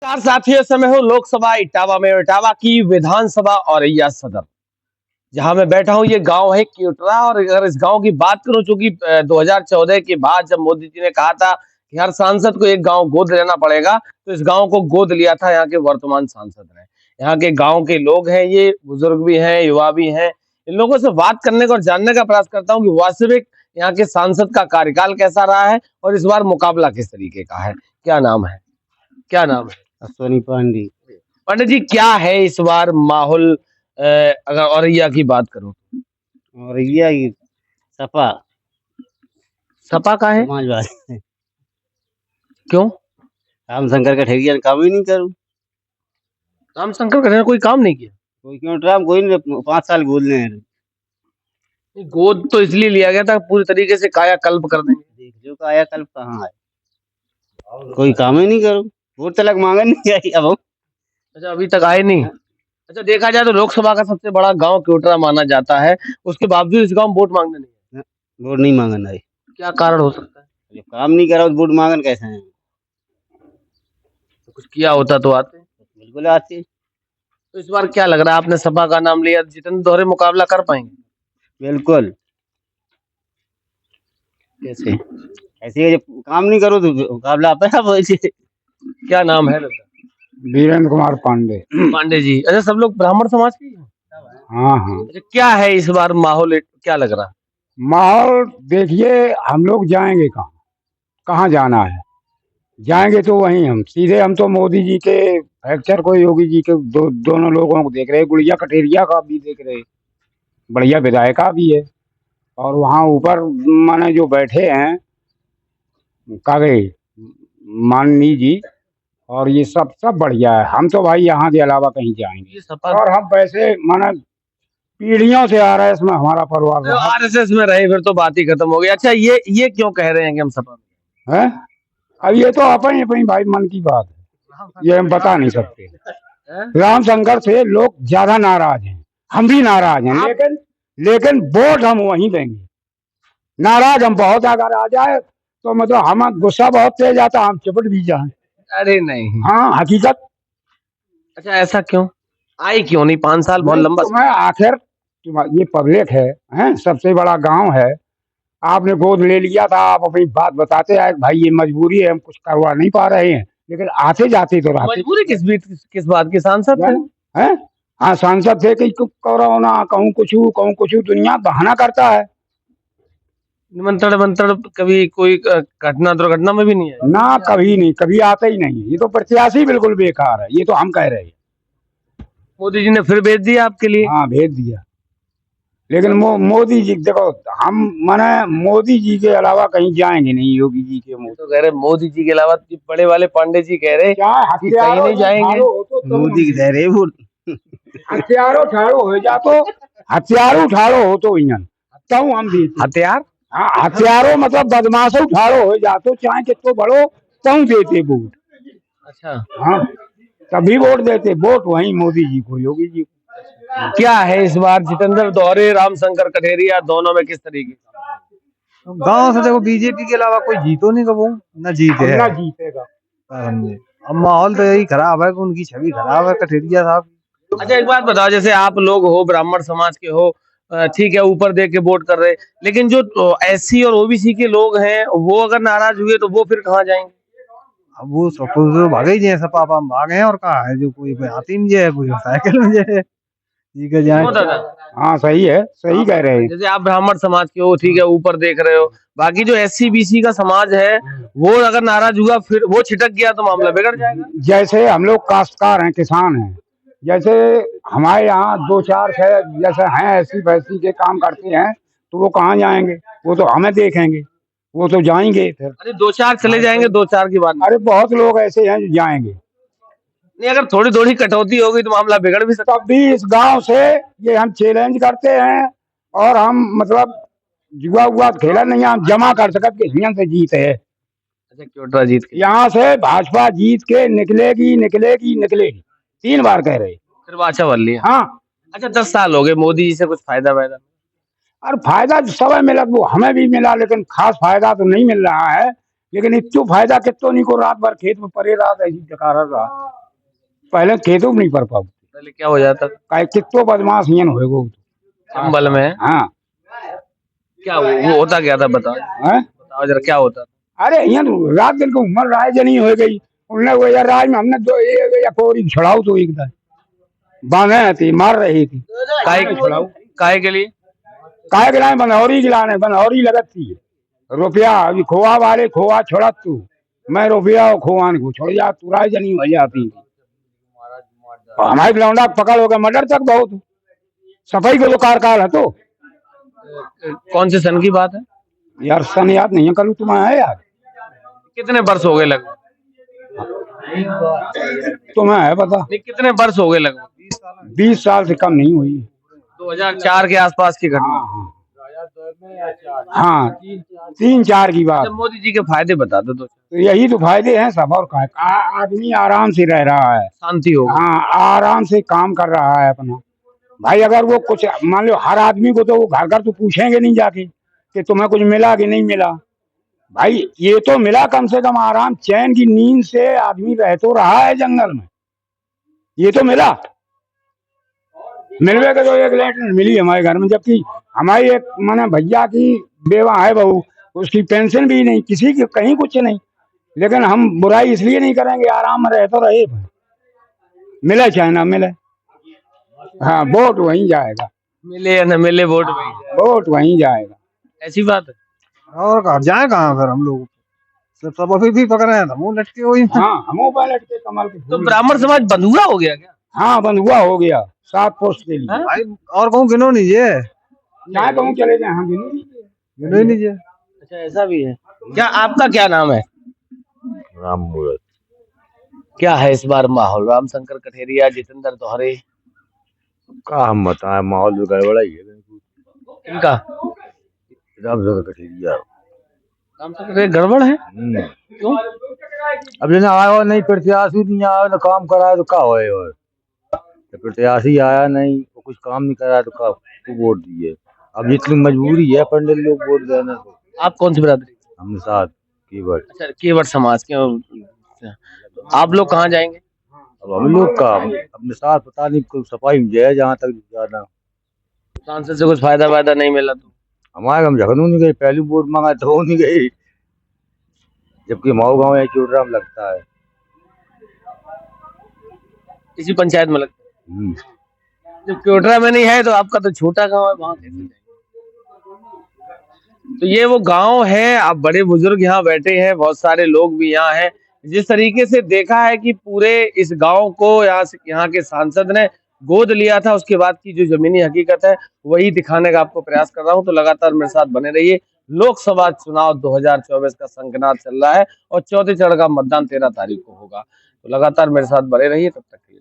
नमस्कार साथियों, समय हो लोकसभा इटावा में। इटावा की विधानसभा औरैया सदर, जहां मैं बैठा हूं, ये गांव है क्यूटरा। और अगर इस गांव की बात करूं, चूंकि 2014 के बाद जब मोदी जी ने कहा था कि हर सांसद को एक गांव गोद लेना पड़ेगा, तो इस गांव को गोद लिया था यहाँ के वर्तमान सांसद ने। यहाँ के गांव के लोग हैं, ये बुजुर्ग भी हैं, युवा भी हैं। इन लोगों से बात करने का और जानने का प्रयास करता हूँ कि वास्तविक यहाँ के सांसद का कार्यकाल कैसा रहा है और इस बार मुकाबला किस तरीके का है। क्या नाम है? क्या नाम है? अश्वनी पांडे। पंडित जी, क्या है इस बार माहौल? अगर औरैया की बात करूं, और ये सपा सपा का है? समाजवादी। क्यों? रामशंकर कठेरिया ने काम ही नहीं करूं। रामशंकर कठेरिया ने कोई काम नहीं किया? कोई क्यों ट्राम कोई नहीं 5 साल बोलने हैं। गोद तो इसलिए लिया गया था पूरी तरीके से कायाकल्प कर देंगे। देख लो कायाकल्प कहाँ है, कोई काम ही नहीं करूं। वोट तलक मांगन नहीं आई अब। अच्छा, अभी तक आए नहीं। अच्छा, देखा जाए तो लोकसभा का सबसे बड़ा गांव क्योटरा माना जाता है, उसके बावजूद इस गांव में वोट मांगने नहीं आए। वोट नहीं मांगन आई। क्या कारण हो सकता है? जब काम नहीं करा तो वोट मांगन कैसे है? तो कुछ किया होता तो आते। बिल्कुल आती। तो इस बार क्या लग रहा है, आपने सपा का नाम लिया, जितने दोहरे मुकाबला कर पाएंगे? बिल्कुल। कैसे? ऐसे जब काम नहीं करो तो मुकाबला आता है। वैसे क्या नाम है दादा? वीरेंद्र कुमार पांडे। पांडे जी। अच्छा, सब लोग ब्राह्मण समाज के ही हैं? हाँ हाँ। अच्छा, क्या है इस बार माहौल, क्या लग रहा है? माहौल देखिए, हम लोग जाएंगे कहाँ? कहाँ जाना है? जाएंगे तो वहीं हम सीधे, हम तो मोदी जी के फ्रैक्चर को, योगी जी के दोनों लोगों को देख रहे, गुड़िया कटेरिया का भी देख रहे, बढ़िया विधायिका भी है। और वहाँ ऊपर माने जो बैठे हैं कागे माननीय जी, और ये सब सब बढ़िया है। हम तो भाई यहाँ के अलावा कहीं जाएंगे। ये सपा और हम वैसे माना पीढ़ियों से आ रहा है इसमें हमारा परिवार रहा आरएसएस में रहे, फिर तो बात ही खत्म हो गई। अच्छा, ये क्यों कह रहे हैं कि हम सपा में? है। अब ये तो अपनी अपनी भाई मन की बात है, ये हम बता नहीं सकते। राम शंकर से लोग ज्यादा नाराज हैं, हम भी नाराज हैं, लेकिन लेकिन वोट हम वहीं देंगे। नाराज हम बहुत, अगर आ जाए तो मतलब हम गुस्सा बहुत तेज आता, हम चिपट भी जाए। अरे नहीं। हाँ, हकीकत। अच्छा, ऐसा क्यों? आई क्यों नहीं? 5 साल बहुत लंबा। मैं आखिर ये पब्लिक है, सबसे बड़ा गांव है। आपने गोद ले लिया था, आप अपनी बात बताते आए भाई ये मजबूरी है, हम कुछ करवा नहीं पा रहे हैं, लेकिन आते जाते तो रहते। मजबूरी किस बात की? सांसद थे। हैं? हाँ, सांसद थे कि करो ना, कहूँ कुछ दुनिया बहाना करता है। निमंत्रण मंत्रण कभी कोई घटना दुर्घटना में भी नहीं है ना, कभी नहीं, कभी आता ही नहीं। ये तो प्रत्याशी बिल्कुल बेकार है, ये तो हम कह रहे हैं। मोदी जी ने फिर भेज दिया आपके लिए। हाँ, भेज दिया, लेकिन मोदी जी देखो, हम माने मोदी जी के अलावा कहीं जाएंगे नहीं। योगी जी के तो कह रहे मोदी जी के अलावा, बड़े वाले पांडे जी कह रहे कि कहीं नहीं जाएंगे। मोदी की दे रहे वोट। हथियारों ठाड़ो हो जा तो, हथियारों ठाड़ो हो तो तब हम भी हथियार। हाँ, हथियारों मतलब बदमाशों ठाड़ो हो जा तो, चाहे कितो बड़ो तब देते वोट। अच्छा। हाँ, तभी वोट देते। वोट वहीं मोदी जी को, योगी जी को। क्या है इस बार जितेंद्र दोहरे, रामशंकर कठेरिया, दोनों में किस तरीके का? गांव से देखो, बीजेपी के अलावा कोई जीतो नहीं, कबो न जीते है। ना जीतेगा। अब माहौल तो यही खराब है कि उनकी छवि खराब है कठेरिया साहब। अच्छा, एक बात बताओ, जैसे आप लोग हो, ब्राह्मण समाज के हो, ठीक है, ऊपर देख के वोट कर रहे, लेकिन जो एससी और ओबीसी के लोग हैं, वो अगर नाराज हुए तो वो फिर कहाँ जाएंगे? अब वो सब तो भागे ही हैं, सब आप भागे हैं। और कहा है जो कोई आती नहीं है, कोई साइकिल में जाए, ठीक है जाए। हाँ, सही है, सही कह रहे हैं। जैसे आप ब्राह्मण समाज के हो, ठीक है, ऊपर देख रहे हो, बाकी जो एससी बीसी का समाज है, वो अगर नाराज हुआ, फिर वो छिटक गया तो मामला बिगड़ जाएगा। जैसे हम लोग काश्तकार हैं, किसान हैं, जैसे हमारे यहाँ 2-4 जैसे हैं ऐसी वैसी के काम करते हैं, तो वो कहाँ जाएंगे? वो तो हमें देखेंगे, वो तो जाएंगे फिर। अरे 2-4 चले जाएंगे, 2-4 की बात। अरे बहुत लोग ऐसे हैं जो जाएंगे। नहीं, अगर थोड़ी थोड़ी कटौती होगी तो मामला बिगड़ भी सकता। तब भी इस गांव से ये हम चैलेंज करते हैं, और हम मतलब जुआ हुआ खेला नहीं, हम जमा कर सकते से जीत है। अच्छा, क्योटरा जीत के यहाँ से भाजपा जीत के निकलेगी निकलेगी निकलेगी, 3 बार कह रहे। फिर बाचा भर लिया। हाँ। अच्छा, 10 साल हो गए, मोदी जी से कुछ फायदा वायदा? और फायदा समय मिला वो हमें भी मिला, लेकिन खास फायदा तो नहीं मिल रहा है। लेकिन इतो फायदा कितो नहीं को, रात भर खेत में परे रात ऐसी टकार रहा। पहले खेतों में नहीं पर पाओ, पहले क्या हो जाता था? काय कितो बदमाश हियन होएगो। चंबल में हाँ क्या वो होता क्या था, बताओ हैं? बताओ जरा क्या होता था? अरे हियन रात दिन को उम्र राय जनी हो गई, उनने वो यार राज में हमने दो या कोरी छुड़ाऊ तो एक दिन बांधे थी, मार रही थी। काय काय के लिए? काय गिलाए बनौरी गिलाने, बनौरी लगत थी रुपया, अभी खोआ वाले खोआ छोड़त तू, मैं रुपया खोआन को छोड़ जा, तू राय जनी हो जाती थी। और हमारी लौंडा पकड़ हो गया, मर्डर तक बहुत, सफाई को तो कारकाल है। तो कौन से सन की बात है? यार सन याद नहीं है, कल तुम्हें है यार? कितने वर्ष हो गए लगभग? तुम्हें है पता? नहीं, कितने वर्ष हो गए लगभग? 20 साल से कम नहीं हुई। 2004 के आसपास की घटना। हाँ 3-4 की बात। जब मोदी जी के फायदे बता दो तो यही तो फायदे हैं सब, और क्या है? आदमी आराम से रह रहा है, शांति होगी। हाँ आराम से काम कर रहा है अपना। भाई अगर वो कुछ मान लो, हर आदमी को तो वो घर घर तो पूछेंगे नहीं जाके कि तुम्हें कुछ मिला कि नहीं मिला। भाई ये तो मिला, कम से कम आराम चैन की नींद से आदमी रह तो रहा है जंगल में, ये तो मिला। मिलवे के तो एक लेटर मिली हमारे घर में, जबकि हमारी एक माने भैया की बेवा है बहू, उसकी पेंशन भी नहीं, किसी की कहीं कुछ नहीं। लेकिन हम बुराई इसलिए नहीं करेंगे, आराम में रहे तो रहे, मिले चाहे ना मिले। हाँ वोट वहीं जाएगा, मिले या न मिले वोट वही। वोट वहीं जाएगा। ऐसी बात है। और कहा जाए कहाँ फिर हम लोग, सब अभी भी पकड़े हैं, हम लटके हुई। हाँ हम पलट के कमल के तो फूल। ब्राह्मण समाज बंधुआ हो गया क्या? हाँ बंधुआ हो गया 7 पोस्ट के लिए। भाई और कहूँ गिनो नीजिए, जहाँ कहूँ चले जाए, हाँ गिनो गिनो ही नीजिए। अच्छा ऐसा भी है क्या? आपका क्या नाम है? राम मूरत। क्या है इस बार माहौल? रामशंकर कठेरिया, जितेंद्र दोहरे, का हम बताएं, माहौल तो गड़बड़ा ही है। इनका रामशंकर कठेरिया। रामशंकर कठेरिया गड़बड़ है? क्यों? अब जैसे आया नहीं प्रत्याशी, नहीं आया ना काम कराया तो क्या होए, और प्रत्याशी आया नहीं, वो कुछ काम नहीं कराया तो का वोट दिए। अब इतनी मजबूरी है पंडित लोग वोट देना। तो आप कौन सी बिरादरी? हम साथ कीवर्ड। अच्छा केवट समाज के। आप लोग कहाँ जाएंगे? अब हम लोग का अपने साथ पता नहीं कोई सफाई में जाए, जहाँ तक जाना। सांसद से कुछ फायदा वायदा नहीं मिला तो? हमारे हम झगनू नहीं गए, पहली वोट मांगा तो वो नहीं गई, जबकि माओ गाँव है चोटरा में लगता है, इसी पंचायत में लगता है। जब क्योटरा में नहीं है तो आपका तो छोटा गांव है, वहां कैसे जाएंगे? तो ये वो गांव है। आप बड़े बुजुर्ग यहाँ बैठे हैं, बहुत सारे लोग भी यहाँ हैं। जिस तरीके से देखा है कि पूरे इस गांव को यहाँ के सांसद ने गोद लिया था, उसके बाद की जो जमीनी हकीकत है वही दिखाने का आपको प्रयास कर रहा हूं। तो लगातार मेरे साथ बने रहिए। लोकसभा चुनाव 2024 का संगनाद चल रहा है और चौथे चरण का मतदान 13 तारीख को होगा। तो लगातार मेरे साथ बने रहिए। तब तक के लिए